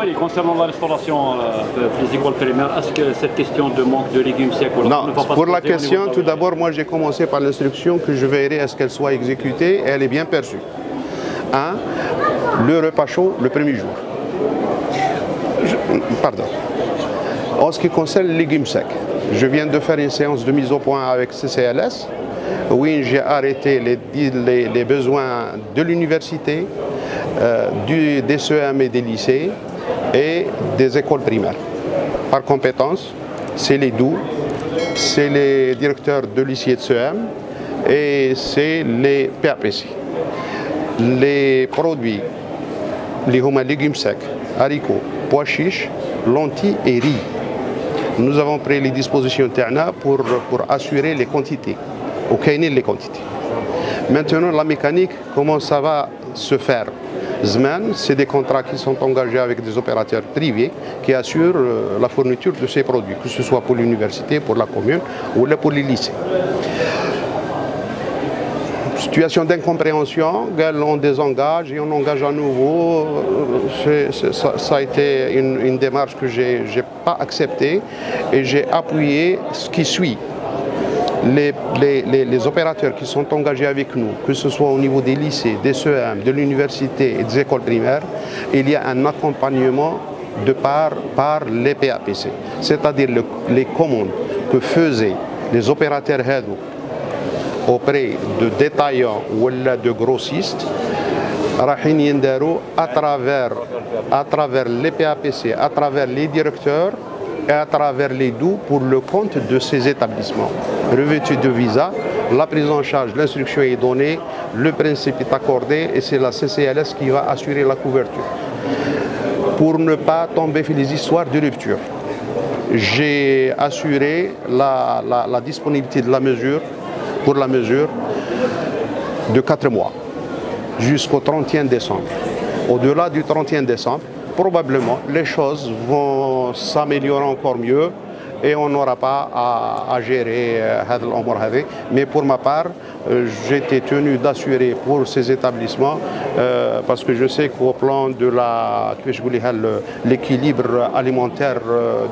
Et concernant la restauration des écoles primaires, est-ce que cette question de manque de légumes secs non, pour la question, tout d'abord, moi j'ai commencé par l'instruction que je veillerai à ce qu'elle soit exécutée et elle est bien perçue. Le repas chaud le premier jour. Pardon. En ce qui concerne les légumes secs, je viens de faire une séance de mise au point avec CCLS. Oui, j'ai arrêté les besoins de l'université, des CEM et des lycées et des écoles primaires. Par compétence, c'est les DOU, c'est les directeurs de lycée et de CEM et c'est les PAPC. Les produits, les légumes secs, haricots, pois chiches, lentilles et riz. Nous avons pris les dispositions TERNA pour assurer les quantités, au caïnil les quantités. Maintenant, la mécanique, comment ça va se faire? Zman, c'est des contrats qui sont engagés avec des opérateurs privés qui assurent la fourniture de ces produits, que ce soit pour l'université, pour la commune ou pour les lycées. Situation d'incompréhension, on désengage et on engage à nouveau. Ça a été une démarche que je n'ai pas acceptée et j'ai appuyé ce qui suit. Les opérateurs qui sont engagés avec nous, que ce soit au niveau des lycées, des CEM, de l'université et des écoles primaires, il y a un accompagnement par les PAPC, c'est-à-dire les commandes que faisaient les opérateurs auprès de détaillants ou de grossistes, à travers les PAPC, à travers les directeurs et à travers les DOU pour le compte de ces établissements. Revêtus de visa, la prise en charge, l'instruction est donnée, le principe est accordé et c'est la CCLS qui va assurer la couverture. Pour ne pas tomber dans les histoires de rupture, j'ai assuré la disponibilité de la mesure pour la mesure de 4 mois jusqu'au 31 décembre. Au-delà du 31 décembre, probablement les choses vont s'améliorer encore mieux et on n'aura pas à gérer mais pour ma part, j'étais tenu d'assurer pour ces établissements parce que je sais qu'au plan de l'équilibre alimentaire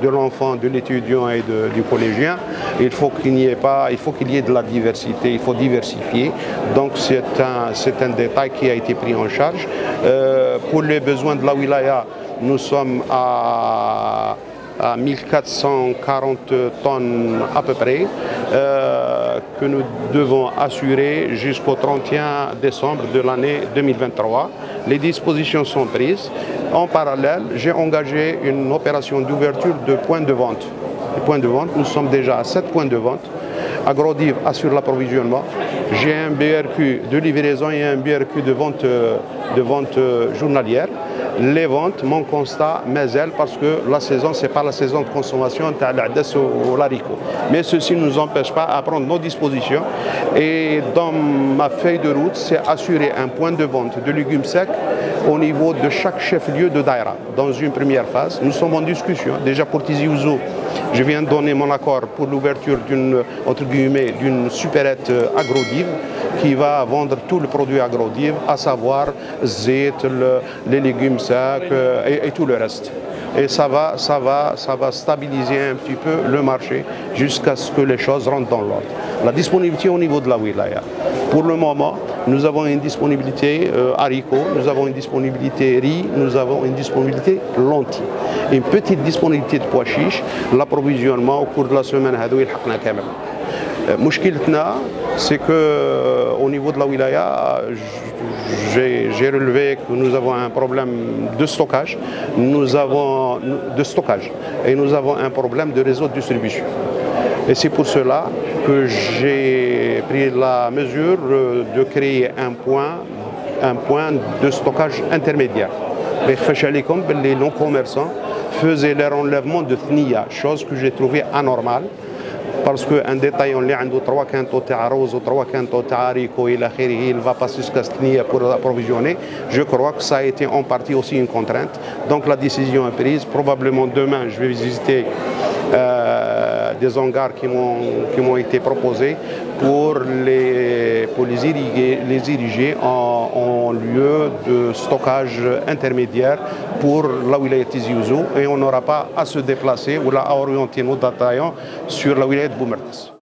de l'enfant, de l'étudiant et du collégien, il faut qu'il y ait de la diversité, il faut diversifier. Donc c'est un détail qui a été pris en charge. Pour les besoins de la wilaya, nous sommes à 1440 tonnes à peu près que nous devons assurer jusqu'au 31 décembre de l'année 2023. Les dispositions sont prises. En parallèle, j'ai engagé une opération d'ouverture de points de vente. Nous sommes déjà à 7 points de vente. Agrodiv assure l'approvisionnement. J'ai un BRQ de livraison et un BRQ de vente journalière. Les ventes, mon constat, mais elles, parce que la saison, ce n'est pas la saison de consommation ou l'haricot. Mais ceci ne nous empêche pas à prendre nos dispositions. Et dans ma feuille de route, c'est assurer un point de vente de légumes secs au niveau de chaque chef-lieu de Daïra. Dans une première phase, nous sommes en discussion. Déjà pour Tizi Ouzou, je viens de donner mon accord pour l'ouverture d'une supérette Agrodiv qui va vendre tout le produit Agrodiv, à savoir zét, les légumes secs et tout le reste. Et ça va stabiliser un petit peu le marché jusqu'à ce que les choses rentrent dans l'ordre. La disponibilité au niveau de la wilaya. Pour le moment, nous avons une disponibilité haricots, nous avons une disponibilité riz, nous avons une disponibilité lentilles. Une petite disponibilité de pois chiches, l'approvisionnement au cours de la semaine, c'est qu'au niveau de la wilaya, j'ai relevé que nous avons un problème de stockage, et nous avons un problème de réseau de distribution. Et c'est pour cela que j'ai pris la mesure de créer un point de stockage intermédiaire. Les non-commerçants faisaient leur enlèvement de thnia, chose que j'ai trouvée anormale. Parce qu'un détaillant qui a 3 quintaux de arroz ou 3 quintaux de haricots, il va passer jusqu'à Stnia pour approvisionner. Je crois que ça a été en partie aussi une contrainte. Donc la décision est prise. Probablement demain, je vais visiter des hangars qui m'ont été proposés pour les iriger en en lieu de stockage intermédiaire pour la wilaya Tizi Ouzou et on n'aura pas à se déplacer ou à orienter nos dataillants sur la wilaya de Boumertas.